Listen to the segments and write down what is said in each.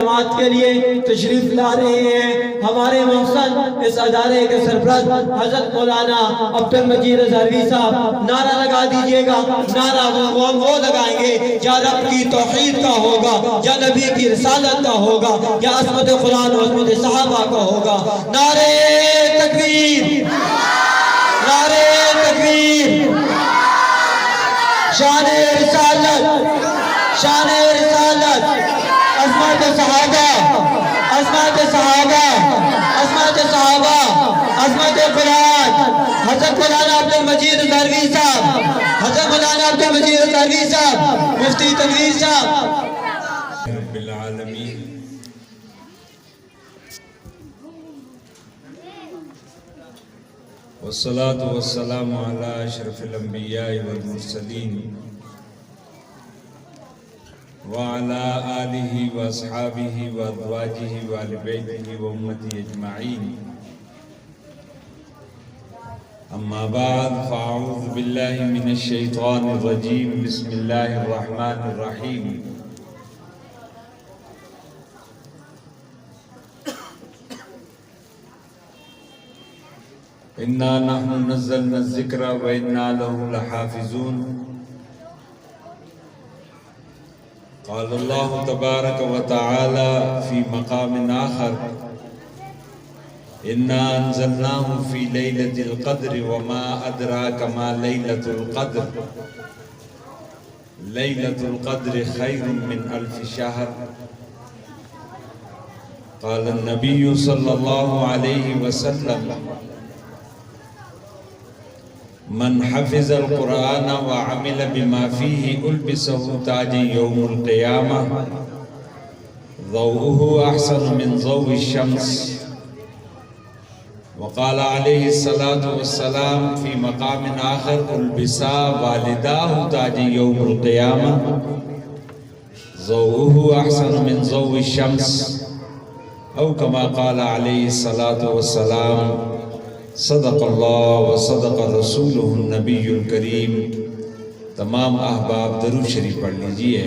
جماعت کے لیے تشریف لا رہے ہیں ہمارے محسن اس ادارے کے سربراہ حضرت مولانا عبد المجید اظہروی صاحب. نعرہ لگا دیجئے گا. نعرہ وہ لگائیں گے یا رب کی توحید کا ہوگا, یا نبی کی رسالت کا ہوگا, یا عظمت قرآن و عظمت صحابہ کا ہوگا. نعرہ تکبیر, نعرہ تکبیر. شان رسالت, شان رسالت, عظمت صحابہ, عظمت صحابہ, عظمت صحابہ, عظمت قرآن. حضرت مولانا عبد المجید اظہروی صاحب, حضرت مولانا عبد المجید اظہروی صاحب, مفتی تنویر صاحب. رب العالمین والصلاة والسلام على اشرف الانبیاء والمرسلین وعلى آلہ واصحابہ وازواجہ وآل بیتہ وامتہ اجمعین. اما بعد فاعوذ باللہ من الشیطان الرجیم. بسم اللہ الرحمن الرحیم. انا نحن نزلنا الذکر وانا له لحافظون. قال اللہ تبارک و تعالی فی مقام آخر انا انزلناه فی لیلۃ القدر وما ادراک ما لیلۃ القدر لیلۃ القدر خیر من الف شہر. قال النبی صلی اللہ علیہ وسلم من حفظ القرآن وعمل بما فيه ألبسه تاج يوم القيامة ضوءه أحسن من ضوء الشمس. وقال عليه الصلاة والسلام في مقام آخر ألبسا والداه تاج يوم القيامة ضوءه أحسن من ضوء الشمس أو كما قال عليه الصلاة والسلام. صدق اللہ و صدق رسولہ النبی الکریم. تمام احباب درود شریف پڑھ لیجئے.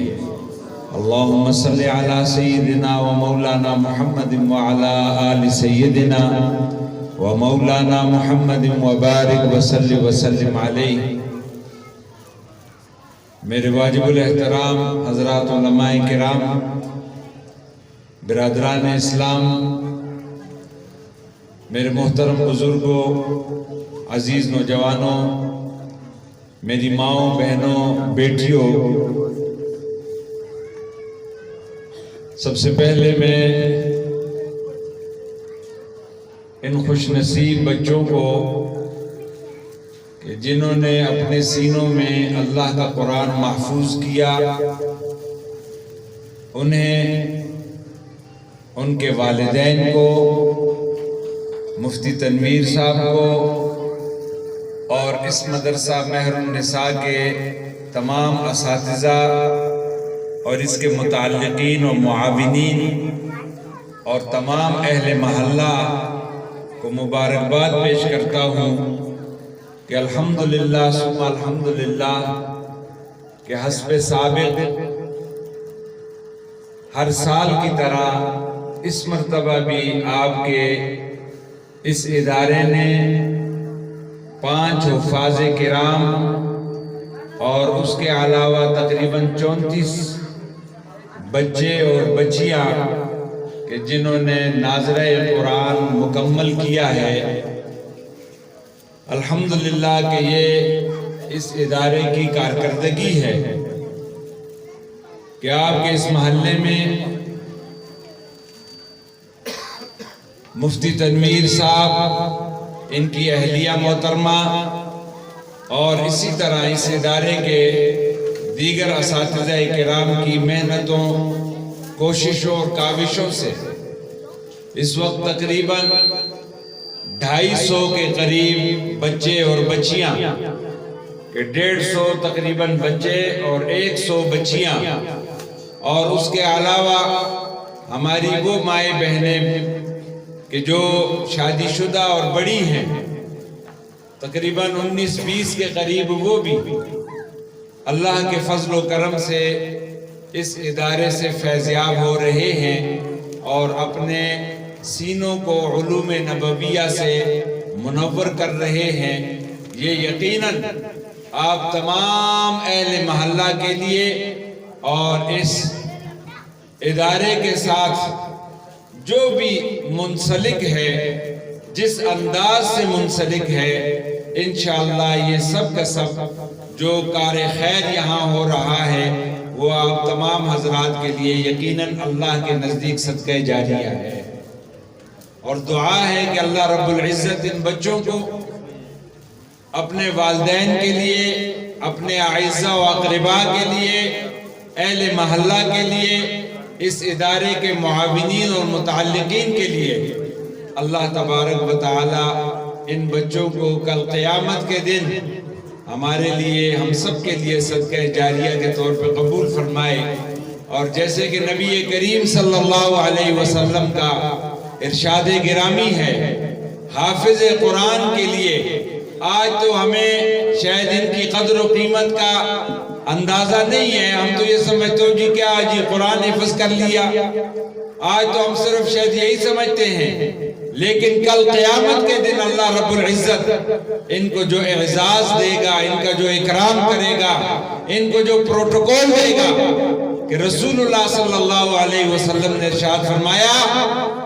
اللہم صلی علی سیدنا و مولانا محمد وعلی آل سیدنا و مولانا محمد وبارک وسلم علیہ. میرے واجب الاحترام حضرات علماء کرام, برادران اسلام, میرے محترم بزرگوں, عزیز نوجوانوں, میری ماؤں, بہنوں, بیٹیوں, سب سے پہلے میں ان خوش نصیب بچوں کو کہ جنہوں نے اپنے سینوں میں اللہ کا قرآن محفوظ کیا, انہیں, ان کے والدین کو, مفتی تنویر صاحب کو اور اس مدرسہ مہر النساء کے تمام اساتذہ اور اس کے متعلقین و معاونین اور تمام اہل محلہ کو مبارکباد پیش کرتا ہوں کہ الحمدللہ ثم الحمدللہ کہ حسب سابق ہر سال کی طرح اس مرتبہ بھی آپ کے اس ادارے نے 5 حفاظ کرام اور اس کے علاوہ تقریباً 34 بچے اور بچیاں کہ جنہوں نے ناظرہ قرآن مکمل کیا ہے. الحمدللہ کہ یہ اس ادارے کی کارکردگی ہے کہ آپ کے اس محلے میں مفتی تنویر صاحب, ان کی اہلیہ محترمہ اور اسی طرح اس ادارے کے دیگر اساتذہ کرام کی محنتوں, کوششوں اور کاوشوں سے اس وقت تقریباً 250 کے قریب بچے اور بچیاں, کہ 150 تقریباً بچے اور 100 بچیاں, اور اس کے علاوہ ہماری وہ مائیں بہنیں کہ جو شادی شدہ اور بڑی ہیں, تقریباً 19-20 کے قریب, وہ بھی اللہ کے فضل و کرم سے اس ادارے سے فیضیاب ہو رہے ہیں اور اپنے سینوں کو علوم نبویہ سے منور کر رہے ہیں، یہ یقیناً آپ تمام اہل محلہ کے لیے اور اس ادارے کے ساتھ جو بھی منسلک ہے، جس انداز سے منسلک ہے، انشاءاللہ یہ سب کا سب جو کار خیر یہاں ہو رہا ہے وہ آپ تمام حضرات کے لیے یقیناً اللہ کے نزدیک صدقہ جاریہ ہے، اور دعا ہے کہ اللہ رب العزت ان بچوں کو اپنے والدین کے لیے، اپنے اعزاء و اقرباء کے لیے، اہل محلہ کے لیے، اس ادارے کے معاونین اور متعلقین کے لیے اللہ تبارک و تعالی ان بچوں کو کل قیامت کے دن ہمارے لیے، ہم سب کے لیے صدقہ جاریہ کے طور پہ قبول فرمائے۔ اور جیسے کہ نبی کریم صلی اللہ علیہ وسلم کا ارشاد گرامی ہے، حافظ قرآن کے لیے آج تو ہمیں شاید ان کی قدر و قیمت کا اندازہ نہیں ہے، ہم تو یہ سمجھتے ہو جی کیا جی قرآن حفظ کر لیا، آج تو ہم صرف شاید یہی سمجھتے ہیں، لیکن کل قیامت کے دن اللہ رب العزت ان کو جو اعزاز دے گا، ان کا جو اکرام کرے گا، ان کو جو پروٹوکول دے گا، کہ رسول اللہ صلی اللہ علیہ وسلم نے ارشاد فرمایا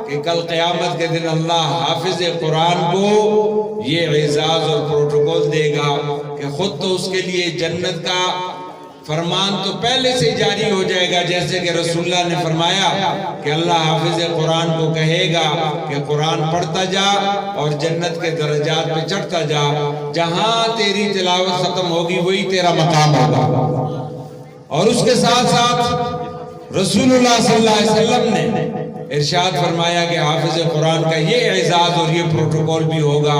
کہ کل قیامت کے دن اللہ حافظ قرآن کو یہ اعزاز اور پروٹوکول دے گا کہ خود تو اس کے لیے جنت کا فرمان تو پہلے سے جاری ہو جائے گا، جیسے کہ رسول اللہ نے فرمایا کہ اللہ حافظ قرآن کو کہے گا کہ قرآن پڑھتا جا اور جنت کے درجات پہ چڑھتا جا، جہاں تیری تلاوت ختم ہوگی وہی تیرا مقام ہوگا۔ اور اس کے ساتھ ساتھ رسول اللہ صلی اللہ علیہ وسلم نے ارشاد فرمایا کہ حافظ قرآن کا یہ اعزاز اور یہ پروٹوکول بھی ہوگا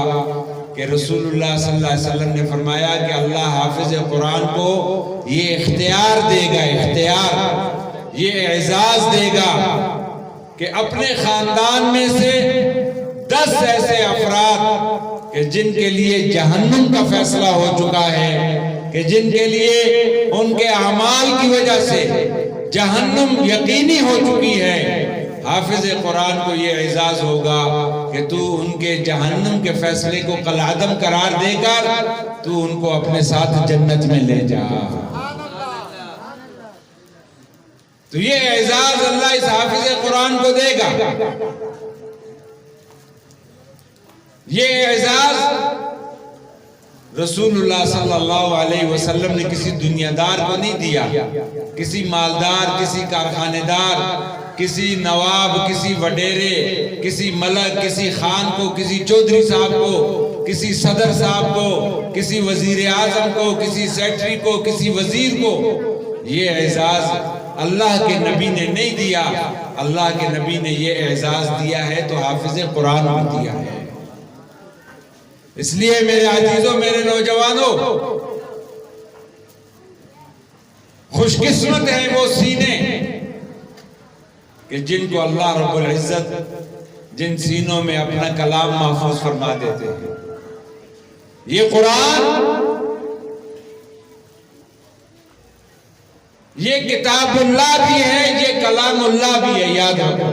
کہ رسول اللہ صلی اللہ علیہ وسلم نے فرمایا کہ اللہ حافظ قرآن کو یہ اختیار دے گا، اختیار، یہ اعزاز دے گا کہ اپنے خاندان میں سے 10 ایسے افراد کہ جن کے لیے جہنم کا فیصلہ ہو چکا ہے، کہ جن کے لیے ان کے اعمال کی وجہ سے جہنم یقینی ہو چکی ہے، حافظ قرآن کو یہ اعزاز ہوگا کہ تو ان کے جہنم کے فیصلے کو کالعدم قرار دے کر تو ان کو اپنے ساتھ جنت میں لے جا۔ تو یہ اعزاز اللہ اس حافظ قرآن کو دے گا۔ یہ اعزاز رسول اللہ صلی اللہ علیہ وسلم نے کسی دنیا دار کو نہیں دیا، کسی مالدار، کسی کارخانے دار، کسی نواب، کسی وڈیرے، کسی ملک، کسی خان کو، کسی چودھری صاحب کو، کسی صدر صاحب کو، کسی وزیر اعظم کو، کسی سیکٹری کو، کسی وزیر کو۔ یہ اعزاز اللہ کے نبی نے نہیں دیا، اللہ کے نبی نے یہ اعزاز دیا ہے تو حافظ قرآن کو دیا ہے۔ اس لیے میرے عزیزوں، میرے نوجوانوں، خوش قسمت ہیں وہ سینے کہ جن کو اللہ رب العزت جن سینوں میں اپنا کلام محفوظ فرما دیتے ہیں۔ یہ قرآن، یہ کتاب اللہ بھی ہے، یہ کلام اللہ بھی ہے، یاد رکھو،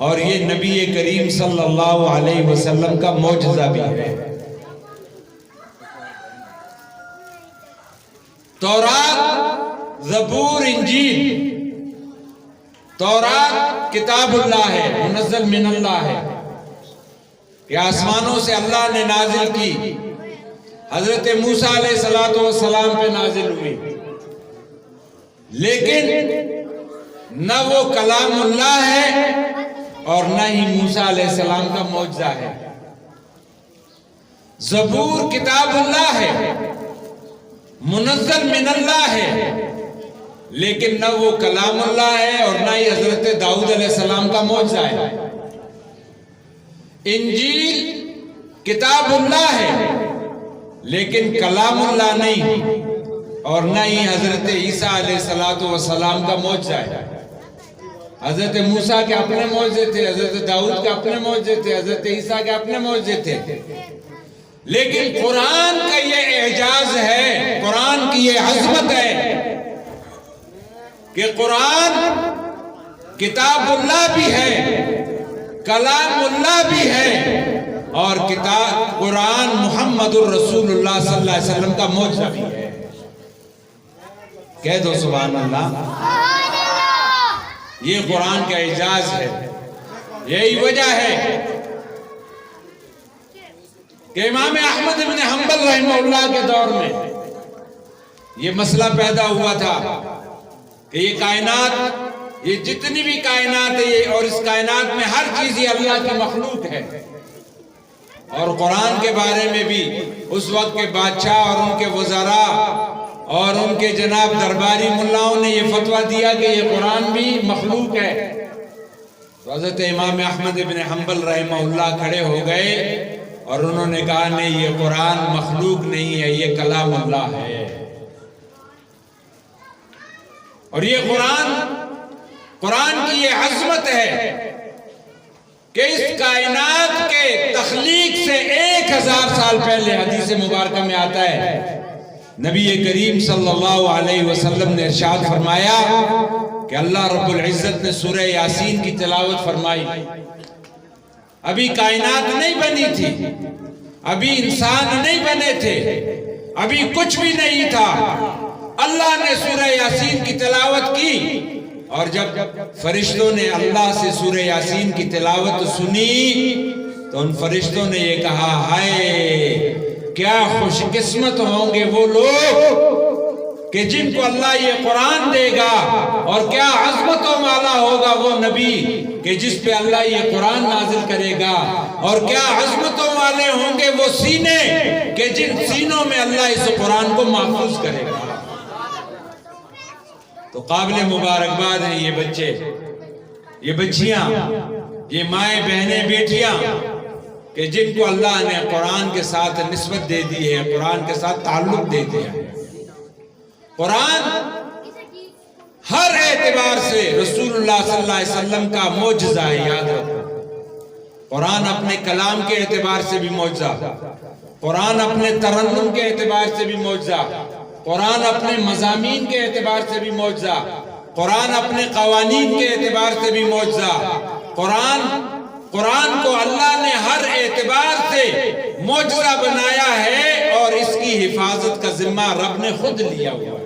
اور یہ نبی کریم صلی اللہ علیہ وسلم کا معجزہ بھی ہے۔ تورات، زبور، انجیل، تورات کتاب اللہ ہے، منزل من اللہ ہے کہ آسمانوں سے اللہ نے نازل کی، حضرت موسیٰ علیہ السلام پہ نازل ہوئی، لیکن نہ وہ کلام اللہ ہے اور نہ ہی موسیٰ علیہ السلام کا معجزہ ہے۔ زبور کتاب اللہ ہے، منزل من اللہ ہے، لیکن نہ وہ کلام اللہ ہے اور نہ ہی حضرت داؤد علیہ السلام کا معجزہ ہے۔ انجیل کتاب اللہ ہے، لیکن کلام اللہ نہیں اور نہ ہی حضرت عیسیٰ علیہ السلام کا معجزہ ہے۔ حضرت موسیٰ کے اپنے معجزے تھے، حضرت داؤد کے اپنے معجزے تھے، حضرت عیسیٰ کے اپنے معجزے تھے، لیکن قرآن کا یہ اعجاز ہے، قرآن کی یہ عظمت ہے کہ قرآن کتاب اللہ بھی ہے، کلام اللہ بھی ہے، اور قرآن محمد الرسول اللہ صلی اللہ علیہ وسلم کا معجزہ بھی ہے۔ کہہ دو سبحان اللہ۔ یہ قرآن کا اعجاز ہے۔ یہی وجہ ہے کہ امام احمد بن حنبل رحمہ اللہ کے دور میں یہ مسئلہ پیدا ہوا تھا کہ یہ کائنات، یہ جتنی بھی کائنات ہے، اور اس کائنات میں ہر چیز یہ اللہ کی مخلوق ہے، اور قرآن کے بارے میں بھی اس وقت کے بادشاہ اور ان کے وزراء اور ان کے جناب درباری ملاؤں نے یہ فتویٰ دیا کہ یہ قرآن بھی مخلوق ہے۔ تو حضرت امام احمد بن حنبل رحمہ اللہ کھڑے ہو گئے اور انہوں نے کہا نہیں، یہ قرآن مخلوق نہیں ہے، یہ کلام اللہ ہے۔ اور یہ قرآن کی یہ عظمت ہے کہ اس کائنات کے تخلیق سے 1000 سال پہلے حدیث مبارکہ میں آتا ہے، نبی کریم صلی اللہ علیہ وسلم نے ارشاد فرمایا کہ اللہ رب العزت نے سورہ یاسین کی تلاوت فرمائی۔ ابھی کائنات نہیں بنی تھی، ابھی انسان نہیں بنے تھے، ابھی کچھ بھی نہیں تھا، اللہ نے سورہ یاسین کی تلاوت کی، اور جب فرشتوں نے اللہ سے سورہ یاسین کی تلاوت سنی تو ان فرشتوں نے یہ کہا، ہائے کیا خوش قسمت ہوں گے وہ لوگ کہ جن کو اللہ یہ قرآن دے گا، اور کیا عظمت و مالا ہوگا وہ نبی کہ جس پہ اللہ یہ قرآن نازل کرے گا، اور کیا عظمت و والے ہوں گے وہ سینے کہ جن سینوں میں اللہ اس قرآن کو محفوظ کرے گا۔ تو قابل مبارکباد ہیں یہ بچے، یہ بچیاں، یہ مائیں بہنیں بیٹیاں کہ جن کو اللہ نے قرآن کے ساتھ نسبت دے دی ہے، قرآن کے ساتھ تعلق دے دیا ہے۔ قرآن ہر اعتبار سے رسول اللہ صلی اللہ علیہ وسلم کا معجزہ ہے، یاد رکھو۔ قرآن اپنے کلام کے اعتبار سے بھی معجزہ، قرآن اپنے ترنم کے اعتبار سے بھی معجزہ، قرآن اپنے مضامین کے اعتبار سے بھی معجزہ، قرآن اپنے قوانین کے اعتبار سے بھی معجزہ۔ قرآن کو اللہ نے ہر اعتبار سے معجزہ بنایا ہے، اور اس کی حفاظت کا ذمہ رب نے خود لیا ہوا ہے،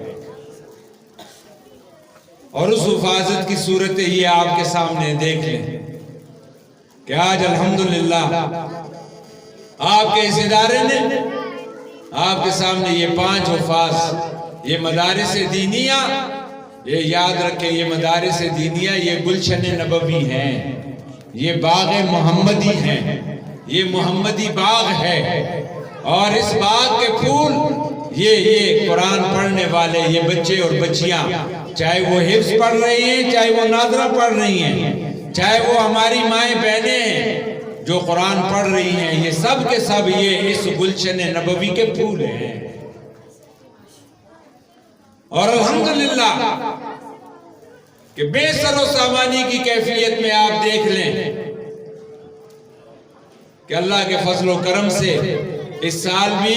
اور اس حفاظت کی صورت یہ آپ کے سامنے دیکھ لیں کہ آج الحمدللہ آپ کے اس ادارے نے آپ کے سامنے یہ 5 حفاظ، یہ مدارس دینیہ، یہ یاد رکھیں، یہ مدارس دینیہ یہ گلشن نبوی ہیں، یہ باغ محمدی ہیں، یہ محمدی باغ ہے، اور اس باغ کے پھول یہ قرآن پڑھنے والے یہ بچے اور بچیاں، چاہے وہ حفظ پڑھ رہی ہیں، چاہے وہ ناظرہ پڑھ رہی ہیں، چاہے وہ ہماری مائیں بہنیں ہیں جو قرآن پڑھ رہی ہیں، یہ سب کے سب یہ اس گلشن نبوی کے پھول ہیں۔ اور الحمدللہ کہ بے سر و سامانی کی کیفیت میں آپ دیکھ لیں کہ اللہ کے فضل و کرم سے اس سال بھی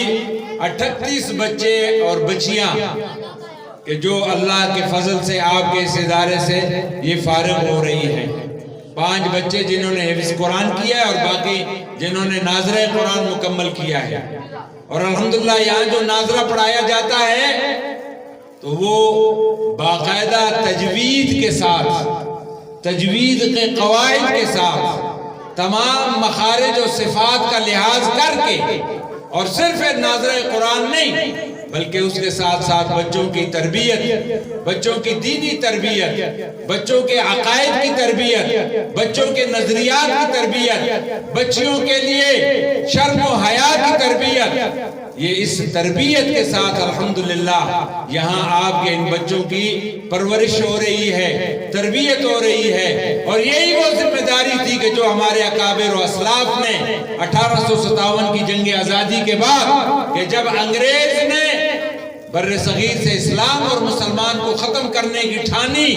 38 بچے اور بچیاں کہ جو اللہ کے فضل سے آپ کے اس ادارے سے یہ فارغ ہو رہی ہیں۔ 5 بچے جنہوں نے حفظ قرآن کیا ہے، اور باقی جنہوں نے ناظرہ قرآن مکمل کیا ہے۔ اور الحمدللہ یہاں جو ناظرہ پڑھایا جاتا ہے تو وہ باقاعدہ تجوید کے ساتھ، تجوید کے قواعد کے ساتھ، تمام مخارج و صفات کا لحاظ کر کے، اور صرف ناظرہ قرآن نہیں بلکہ اس کے ساتھ ساتھ بچوں کی تربیت، بچوں کی دینی تربیت، بچوں کے عقائد کی تربیت، بچوں کے نظریات کی تربیت، بچیوں کے لیے شرم و حیا کی تربیت، یہ اس تربیت کے ساتھ الحمدللہ یہاں آپ کے ان بچوں کی پرورش ہو رہی ہے، تربیت ہو رہی ہے۔ اور یہی وہ ذمہ داری تھی کہ جو ہمارے اکابر و اسلاف نے 1857 کی جنگ آزادی کے بعد کہ جب انگریز نے بر صغیر سے اسلام اور مسلمان کو ختم کرنے کی ٹھانی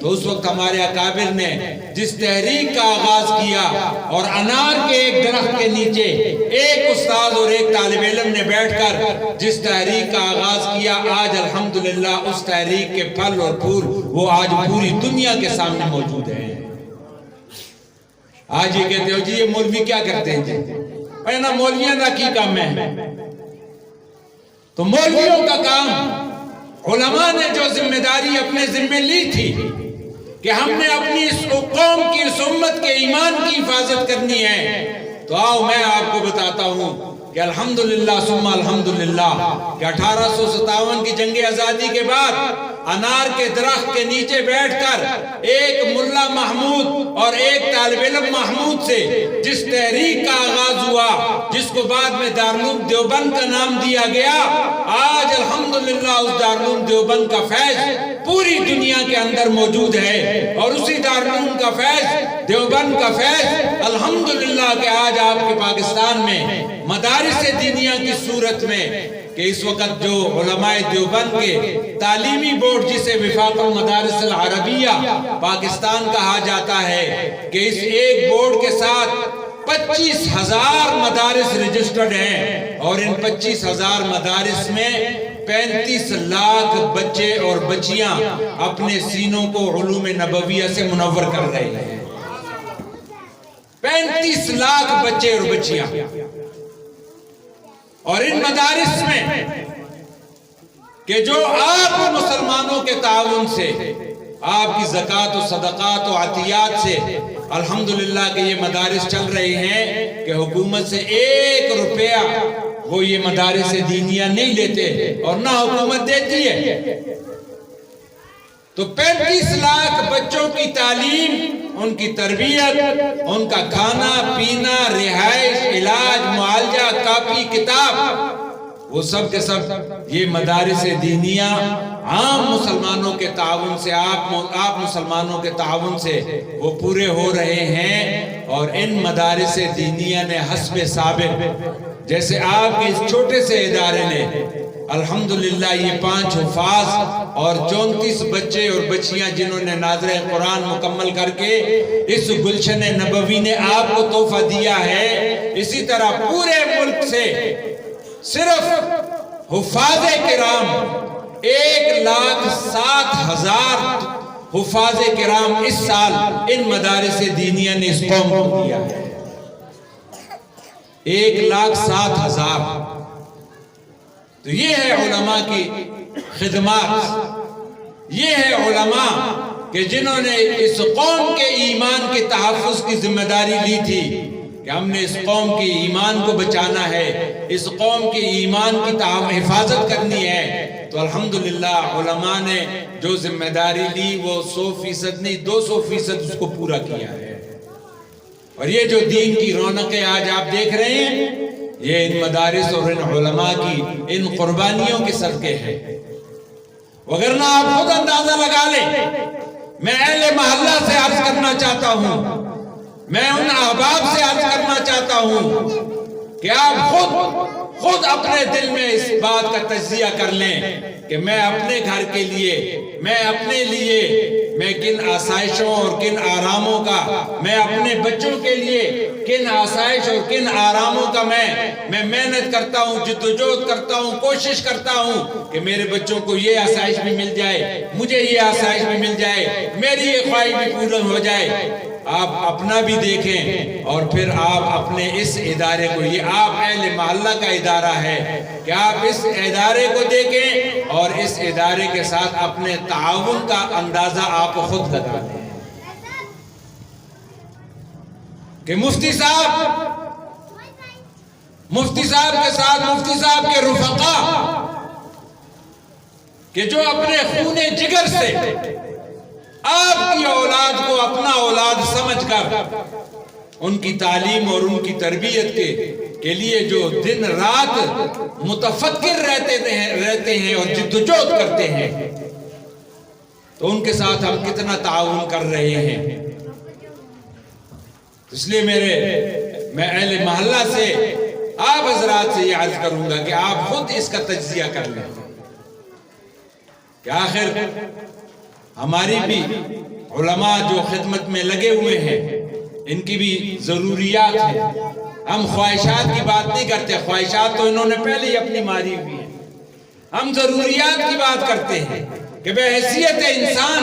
تو اس وقت ہمارے اکابر نے جس تحریک کا آغاز کیا اور انار کے ایک درخت کے نیچے ایک استاد اور ایک طالب علم نے بیٹھ کر جس تحریک کا آغاز کیا، آج الحمدللہ اس تحریک کے پھل اور پھول وہ آج پوری دنیا کے سامنے موجود ہیں۔ آج یہ کہتے ہو جی یہ مولوی کیا کرتے ہیں جی نا مولویاں کا کی کام ہے؟ تو مولویوں کا کام، علماء نے جو ذمہ داری اپنے ذمہ لی تھی کہ ہم نے اپنی اس قوم کی، اس امت کے ایمان کی حفاظت کرنی ہے، تو آؤ میں آپ کو بتاتا ہوں کہ الحمدللہ ثم الحمدللہ کہ 1857 کی جنگ آزادی کے بعد انار کے درخت کے نیچے بیٹھ کر ایک ملا محمود اور ایک طالب علم محمود سے جس تحریک کا آغاز ہوا، جس کو بعد میں دارالعلوم دیوبند کا نام دیا گیا، آج الحمدللہ اس دارالعلوم دیوبند کا فیض پوری دنیا کے اندر موجود ہے، اور اسی دارالعلوم کا فیض، دیوبند کا فیض الحمدللہ کہ آج آپ کے پاکستان میں مدارس دینیہ کی صورت میں کہ اس وقت جو علماء دیوبند کے تعلیمی بورڈ جسے وفاق المدارس العربیہ پاکستان کہا جاتا ہے کہ اس ایک بورڈ کے ساتھ 25,000 مدارس رجسٹرڈ ہیں، اور ان 25,000 مدارس میں 35 لاکھ بچے اور بچیاں اپنے سینوں کو علوم نبویہ سے منور کر رہے ہیں۔ 35 لاکھ بچے اور بچیاں، اور ان مدارس میں کہ جو آپ مسلمانوں کے تعاون سے، آپ کی زکوٰۃ و صدقات و عطیات سے الحمدللہ کہ یہ مدارس چل رہے ہیں کہ حکومت سے 1 روپیہ وہ یہ مدارس دینیہ نہیں لیتے اور نہ حکومت دیتی ہے۔ تو 35 لاکھ بچوں کی تعلیم، ان کی تربیت، ان کا کھانا پینا، رہائش، علاج، معالجہ، کاپی کتاب، وہ سب کے سب یہ مدارس دینیہ عام مسلمانوں کے تعاون سے، آپ مسلمانوں کے تعاون سے وہ پورے ہو رہے ہیں۔ اور ان مدارس دینیہ نے حسب ثابت، جیسے آپ کے اس چھوٹے سے ادارے نے الحمدللہ یہ 5 حفاظ اور 34 بچے اور بچیاں جنہوں نے ناظرہ قرآن مکمل کر کے اس گلشن نبوی نے آپ کو تحفہ دیا ہے، اسی طرح پورے ملک سے صرف حفاظ کرام 1,07,000 حفاظ کرام اس سال ان مدارس دینیہ نے اس قوم کو دیا ہے۔ 1,07,000۔ تو یہ ہے علماء کی خدمات، یہ ہے علماء کہ جنہوں نے اس قوم کے ایمان کے تحفظ کی ذمہ داری لی تھی کہ ہم نے اس قوم کے ایمان کو بچانا ہے، اس قوم کے ایمان کی حفاظت کرنی ہے۔ تو الحمدللہ علماء نے جو ذمہ داری لی وہ 100% نہیں 200% اس کو پورا کیا ہے۔ اور یہ جو دین کی رونقیں آج آپ دیکھ رہے ہیں، یہ ان مدارس اور ان علماء کی ان قربانیوں کے صدقے ہیں۔ وگرنہ آپ خود اندازہ لگا لیں، میں اہل محلہ سے عرض کرنا چاہتا ہوں، میں ان احباب سے عرض کرنا چاہتا ہوں کہ آپ خود اپنے دل میں اس بات کا تجزیہ کر لیں کہ میں اپنے گھر کے لیے، میں اپنے لیے میں کن آسائشوں اور کن آراموں کا، میں اپنے بچوں کے لیے کن آسائش اور کن آراموں کا میں محنت کرتا ہوں، جدوجہد کرتا ہوں، کوشش کرتا ہوں کہ میرے بچوں کو یہ آسائش بھی مل جائے، مجھے یہ آسائش بھی مل جائے، میری یہ خواہش بھی پورا ہو جائے۔ آپ اپنا بھی دیکھیں اور پھر آپ اپنے اس ادارے کو، یہ آپ اہل محلہ کا ادارہ ہے کہ آپ اس ادارے کو دیکھیں اور اس ادارے کے ساتھ اپنے تعاون کا اندازہ آپ خود لگا لیں کہ مفتی صاحب کے ساتھ مفتی صاحب کے رفقا کہ جو اپنے خون جگر سے آپ کی اولاد کو اپنا اولاد سمجھ کر ان کی تعلیم اور ان کی تربیت کے لیے جو دن رات متفکر رہتے ہیں اور جدوجہد کرتے ہیں، تو ان کے ساتھ ہم کتنا تعاون کر رہے ہیں۔ اس لیے میں اہل محلہ سے آپ حضرات سے یہ عرض کروں گا کہ آپ خود اس کا تجزیہ کر لیں کہ آخر ہماری بھی علماء جو خدمت میں لگے ہوئے ہیں ان کی بھی ضروریات ہیں. ہم خواہشات کی بات نہیں کرتے، خواہشات تو انہوں نے پہلے ہی اپنی ماری ہوئی ہیں. ہم ضروریات کی بات کرتے ہیں کہ بے حیثیت انسان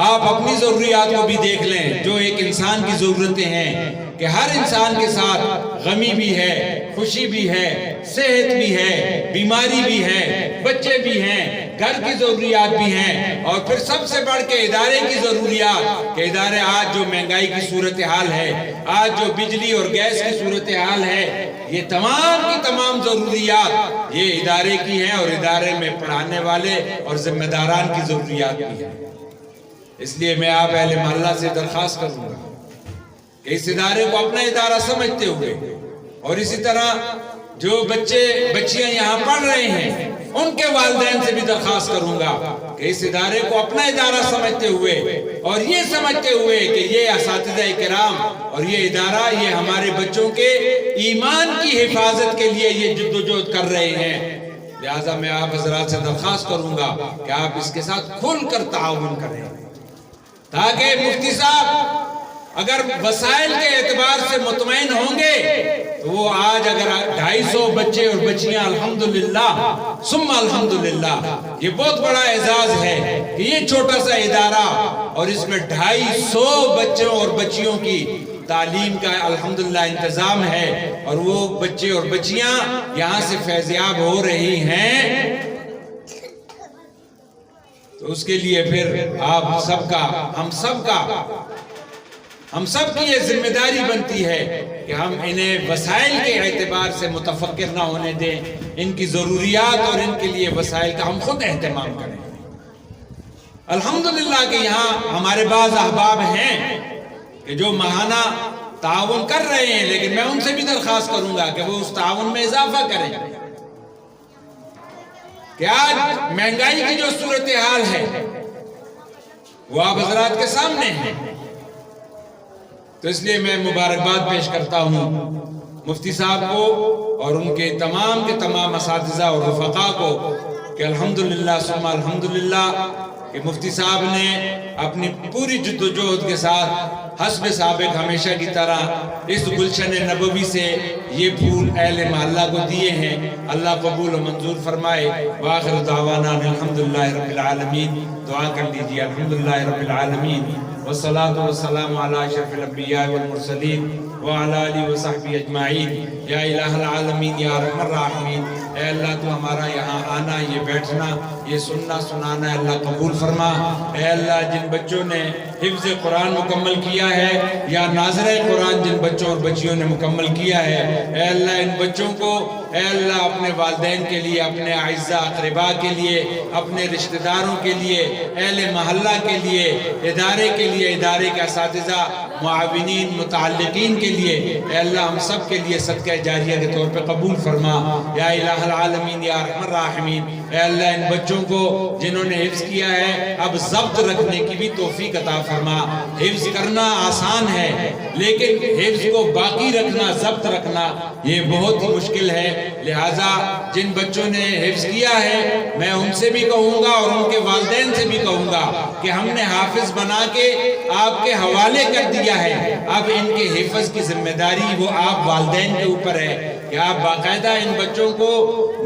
آپ اپنی ضروریات کو بھی دیکھ لیں. جو ایک انسان کی ضرورتیں ہیں کہ ہر انسان کے ساتھ غمی بھی ہے، خوشی بھی ہے، صحت بھی ہے، بیماری بھی ہے، بچے بھی ہیں، گھر کی ضروریات بھی ہیں، اور پھر سب سے بڑھ کے ادارے کی ضروریات کہ ادارے آج جو مہنگائی کی صورتحال ہے، آج جو بجلی اور گیس کی صورتحال ہے، یہ تمام کی تمام ضروریات یہ ادارے کی ہیں اور ادارے میں پڑھانے والے اور ذمہ داران کی ضروریات بھی ہیں. اس لیے میں آپ اہل محلہ سے درخواست کروں گا کہ اس ادارے کو اپنا ادارہ سمجھتے ہوئے، اور اسی طرح جو بچے بچیاں یہاں پڑھ رہے ہیں ان کے والدین سے بھی درخواست کروں گا کہ اس ادارے کو اپنا ادارہ سمجھتے ہوئے اور یہ سمجھتے ہوئے کہ یہ اساتذہ کرام اور یہ ادارہ یہ ہمارے بچوں کے ایمان کی حفاظت کے لیے یہ جدوجہد کر رہے ہیں، لہٰذا میں آپ حضرات سے درخواست کروں گا کہ آپ اس کے ساتھ کھل کر تعاون کریں، تاکہ مفتی صاحب اگر وسائل کے اعتبار سے مطمئن ہوں گے تو وہ آج اگر 250 بچے اور بچیاں الحمدللہ ثم الحمدللہ، یہ بہت بڑا اعزاز ہے کہ یہ چھوٹا سا ادارہ اور اس میں 250 بچوں اور بچیوں کی تعلیم کا الحمدللہ انتظام ہے، اور وہ بچے اور بچیاں یہاں سے فیضیاب ہو رہی ہیں، تو اس کے لیے پھر آپ سب کا ہم سب کی یہ ذمہ داری بنتی ہے کہ ہم انہیں وسائل کے اعتبار سے متفکر نہ ہونے دیں، ان کی ضروریات اور ان کے لیے وسائل کا ہم خود اہتمام کریں. الحمدللہ کہ یہاں ہمارے بعض احباب ہیں کہ جو ماہانہ تعاون کر رہے ہیں، لیکن میں ان سے بھی درخواست کروں گا کہ وہ اس تعاون میں اضافہ کریں کہ آج مہنگائی کی جو صورتحال ہے وہ آپ حضرات کے سامنے ہے. تو اس لیے میں مبارکباد پیش کرتا ہوں مفتی صاحب کو اور ان کے تمام اساتذہ اور رفقا کو کہ الحمدللہ ثم الحمدللہ کہ مفتی صاحب نے اپنی پوری جدوجہد کے ساتھ حسب سابق ہمیشہ کی طرح اس گلشن نبوی سے یہ پھول اہل محلہ کو دیے ہیں. اللہ قبول و منظور فرمائے. وآخر دعوانا الحمدللہ رب العالمین. دعا کر لیجیے. الحمدللہ رب العالمین والصلاة والسلام علی اشرف الانبیاء والمرسلین وعلی آلہ وصحبہ اجمعین. یا الہ العالمین یا ارحم الراحمین. اے اللہ تو ہمارا یہاں آنا، یہ بیٹھنا، یہ سننا سنانا اللہ قبول فرما. اے اللہ جن بچوں نے حفظ قرآن مکمل کیا ہے یا ناظرہ قرآن جن بچوں اور بچیوں نے مکمل کیا ہے، اے اللہ ان بچوں کو اے اللہ اپنے والدین کے لیے، اپنے اعزاء اقرباء کے لیے، اپنے رشتہ داروں کے لیے، اہل محلہ کے لیے، ادارے کے لیے، ادارے کے اساتذہ، معاونین، متعلقین کے لیے اے اللہ ہم سب کے لیے صدقہ جاریہ کے طور پہ قبول فرما. یا الہ العالمین یا ارحم الراحمین. اے اللہ ان بچوں کو جنہوں نے حفظ کیا ہے اب ضبط رکھنے کی بھی توفیق عطا فرما. حفظ کرنا آسان ہے لیکن حفظ کو باقی رکھنا، ضبط رکھنا یہ بہت ہی مشکل ہے. لہٰذا جن بچوں نے حفظ کیا ہے میں ان سے بھی کہوں گا اور ان کے والدین سے بھی کہوں گا کہ ہم نے حافظ بنا کے آپ کے حوالے کر دیا ہے، اب ان کے حفظ کی ذمہ داری وہ آپ والدین کے اوپر ہے کہ آپ باقاعدہ ان بچوں کو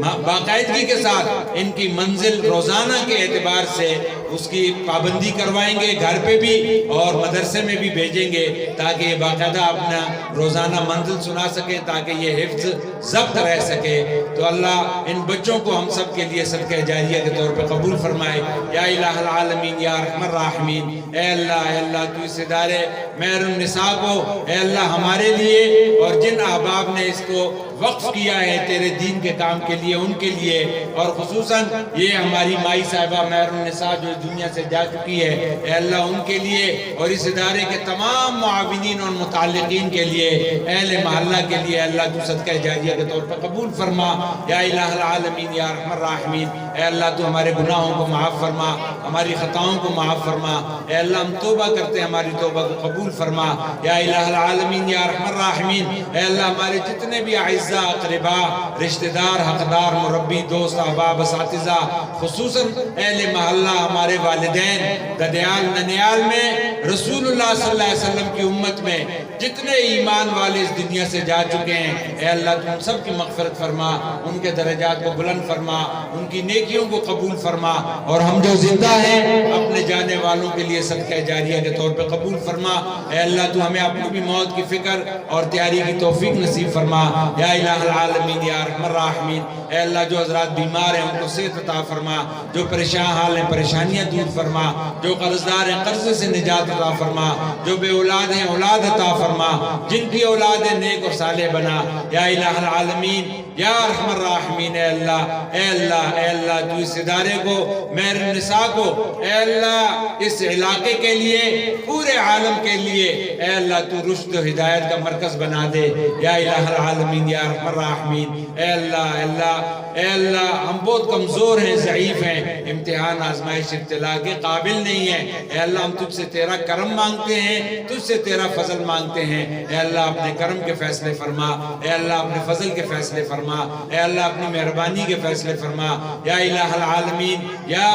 باقاعدگی کے ساتھ ان کی منزل روزانہ کے اعتبار سے اس کی پابندی کروائیں گے، گھر پہ بھی اور مدرسے میں بھی بھیجیں گے تاکہ یہ باقاعدہ اپنا روزانہ منزل سنا سکے، تاکہ یہ حفظ ضبط رہ سکے. تو اللہ ان بچوں کو ہم سب کے لیے صدقہ جاریہ کے طور پہ قبول فرمائے. یا الہ العالمین یا ارحم الراحمین. اے اللہ تو اس ادارے مہر النساء کو اے اللہ ہمارے لیے اور جن احباب نے اس کو وقف کیا ہے تیرے دین کے کام کے لیے ان کے لیے، اور خصوصاً یہ ہماری مائی صاحبہ مہر النساء جو دنیا سے جا چکی ہے، اے اللہ ان کے لیے اور اس ادارے کے تمام معاونین اور متعلقین کے لیے، اہل محلہ کے لیے اللہ تو صدقہ جاریہ کے طور پر قبول فرما. یا الہ العالمین یا ارحم الراحمین. اے اللہ تو ہمارے گناہوں کو معاف فرما، ہماری خطاؤں کو معاف فرما، اے اللہ ہم توبہ کرتے ہیں، ہماری توبہ کو قبول فرما یا الہ العالمین یا ارحم الراحمین۔ اے اللہ ہمارے جتنے بھی اعزاء اقربا، رشتہ دار، حقدار، مربی، دوست، احباب، اساتذہ، خصوصاً اہل محلہ، ہمارے والدین ددیال ننیال میں، رسول اللہ صلی اللہ علیہ وسلم کی امت میں جتنے ایمان والے اس دنیا سے جا چکے ہیں، اے اللہ تو ان سب کی مغفرت فرما، ان کے درجات کو بلند فرما، ان کی نیکیوں کو قبول فرما، اور ہم جو زندہ ہیں اپنے جانے والوں کے لیے صدقہ جاریہ کے طور پہ قبول فرما۔ اے اللہ تو ہمیں اپنی بھی موت کی فکر اور تیاری کی توفیق نصیب فرما یا الہ العالمین یا ارحم الراحمین۔ اے اللہ جو حضرات بیمار ہیں ان کو صحت عطا فرما، جو پریشان حال ہیں پریشانیاں دور فرما، جو قرض دار ہیں قرض سے نجات عطا فرما، جو بے اولاد ہیں اولاد عطا فرما، جن کی اولاد نیک اور صالح بنا یا الہ العالمین یا ارحم الراحمین۔ اے اللہ اے اللہ اے اللہ تو اس ادارے کو، مہر النساء کو، اے اللہ اس علاقے کے لیے، پورے عالم کے لیے، اے اللہ تو رشد و ہدایت کا مرکز بنا دے یا الہ العالمین یا ارحم الراحمین۔ اے اللہ اے اللہ اے اللہ ہم بہت کمزور ہیں، ضعیف ہیں، امتحان آزمائش ابتلا کے قابل نہیں ہیں۔ اے اللہ ہم تجھ سے تیرا کرم مانگتے ہیں، تجھ سے تیرا فضل مانگتے ہیں۔ اے اللہ اپنے کرم کے فیصلے فرما، اے اللہ اپنے فضل کے فیصلے فرما، اے اللہ اپنی مہربانی کے فیصلے فرما یا الہ العالمین یا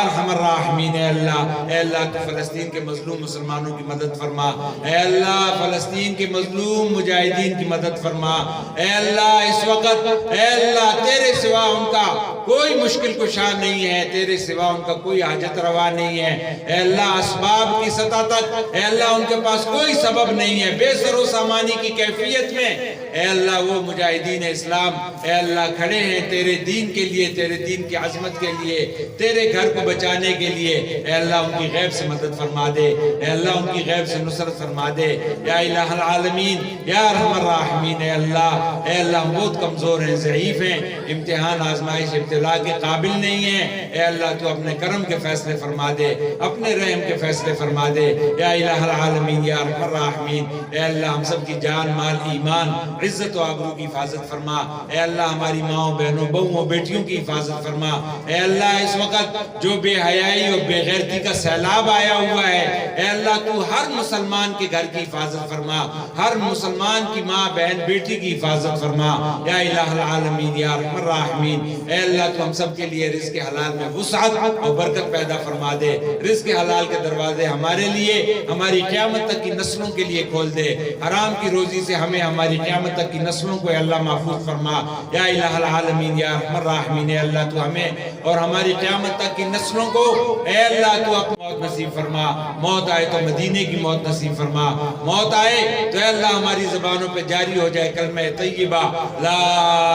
ارحم الراحمین۔ اے اللہ تو فلسطین کے مظلوم مسلمانوں کی مدد فرما، اے اللہ فلسطین کے مظلوم مجاہدین کی مدد فرما۔ اے اللہ اس وقت اے اللہ تیرے سوا ان کا کوئی مشکل کشا نہیں ہے، تیرے سوا ان کا کوئی حاجت روا نہیں ہے۔ اے اللہ اسباب کی سطح تک اے اللہ ان کے پاس کوئی سبب نہیں ہے، بے سر و سامانی کی کیفیت میں اے اللہ وہ مجاہدین اسلام اے اللہ کھڑے ہیں تیرے دین کے لیے، تیرے دین کی عظمت کے لیے، تیرے گھر کو بچانے کے لیے۔ اے اللہ ان کی غیب سے مدد فرما دے، اے اللہ ان کی غیب سے نصرت فرما دے یا الہ العالمین یا ارحم الراحمین۔ اے اللہ ہم بہت کمزور ہیں، ضعیف ہیں، امتحان آزمائش ابتلا کے قابل نہیں ہیں۔ اے اللہ تو اپنے کرم کے فیصلے فرما دے، اپنے رحم کے فیصلے فرما دے یا الہ العالمین یا ارحم الراحمین۔ اے اللہ ہم سب کی جان مال ایمان عزت و آبرو کی حفاظت فرما، اے اللہ ہماری ماں بہنوں بہووں بیٹیوں کی حفاظت فرما۔ اے اللہ اس وقت جو بے حیائی اور بے غیرتی کا سیلاب آیا ہوا ہے، اے اللہ تو ہر مسلمان کے گھر کی حفاظت فرما، ہر مسلمان کی ماں بہن بیٹی کی حفاظت فرما یا الہ العالمین یا ارحم الراحمین۔ اے اللہ تو ہم سب کے لیے رزق حلال میں وسعت اور برکت پیدا فرما دے، رزق حلال کے دروازے ہمارے لیے، ہماری قیامت تک کی نسلوں کے لیے کھول دے، حرام کی روزی سے ہمیں ہماری قیامت تک کی نسلوں کو اے اللہ محفوظ فرما یا الہ العالمین یا ارحم الراحمین۔ اے اللہ تو ہمیں اور ہماری قیامت تک کی نسلوں کو اے اللہ تو اپنی موت نصیب فرما، موت آئے تو مدینے کی موت نصیب فرما، موت آئے تو اے اللہ ہماری زبانوں پہ جاری ہو جائے کلمہ طیبہ لا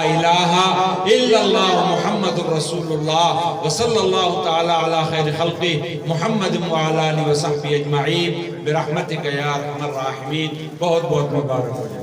الہ الا اللہ محمد رسول اللہ وصلی اللہ تعالی علی خیر خلقہ محمد وعلی آلہ وصحبہ اجمعین برحمتک یا ارحم الراحمین۔ بہت بہت مبارک ہو جائے۔